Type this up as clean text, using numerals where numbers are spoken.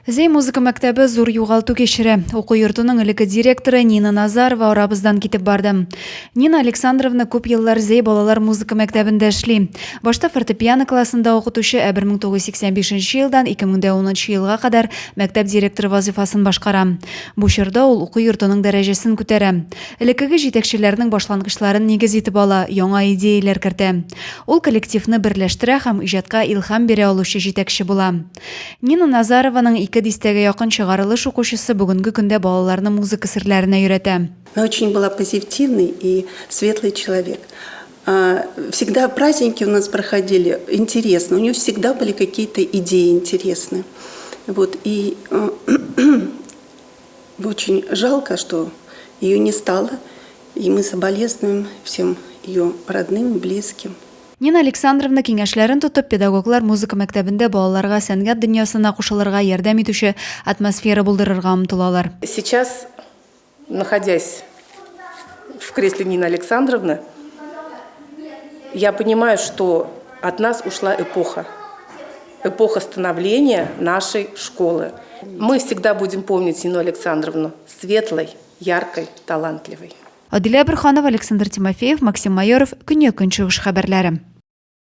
Зей музыка мәктәбе зур юғалту кешірі. Оқу йортының ілігі директоры Нина Назарова орабыздан кетіп барды. Нина Александровна көп еллар Зей балалар музыка мәктәбінде эшли. Башта фортепиано классында оқытушы 1985 жылдан 2010 елға қадар мәктәп директоры вазифасын башқара. Бу жерда ул оқу йортының дәрәҗәсен күтәрә. Элеккеге җитәкчеләрнең башлангычларын нигез итеп ала, яңа идеяләр кертә. Ул коллективны берләштерә һәм иҗатка илһам бирә алучы җитәкче була. Нина Назарованың дистәгә якын чыгарылыш укучысы бүгенге көндә балаларны музыка серләренә өйрәтә. Она очень была позитивный и светлый человек. Всегда праздники у нас проходили интересно. У нее всегда были какие-то идеи интересные. Вот. И очень жалко, что ее не стало. И мы соболезнуем всем ее родным и близким. Нина Александровна киңәшләрен тотып педагоглар музыка мәктәбендә балаларга сәнгать дөньясына кушылырга ярдәм итүче атмосфера булдырырга омтылалар. Сейчас, находясь в кресле Нины Александровны, я понимаю, что от нас ушла эпоха. Эпоха становления нашей школы. Мы всегда будем помнить Нину Александровну светлой, яркой, талантливой. Адилә Бирханова, Александр Тимофеев, Максим Майоров, Көньяк-Көнчыгыш хәбәрләре.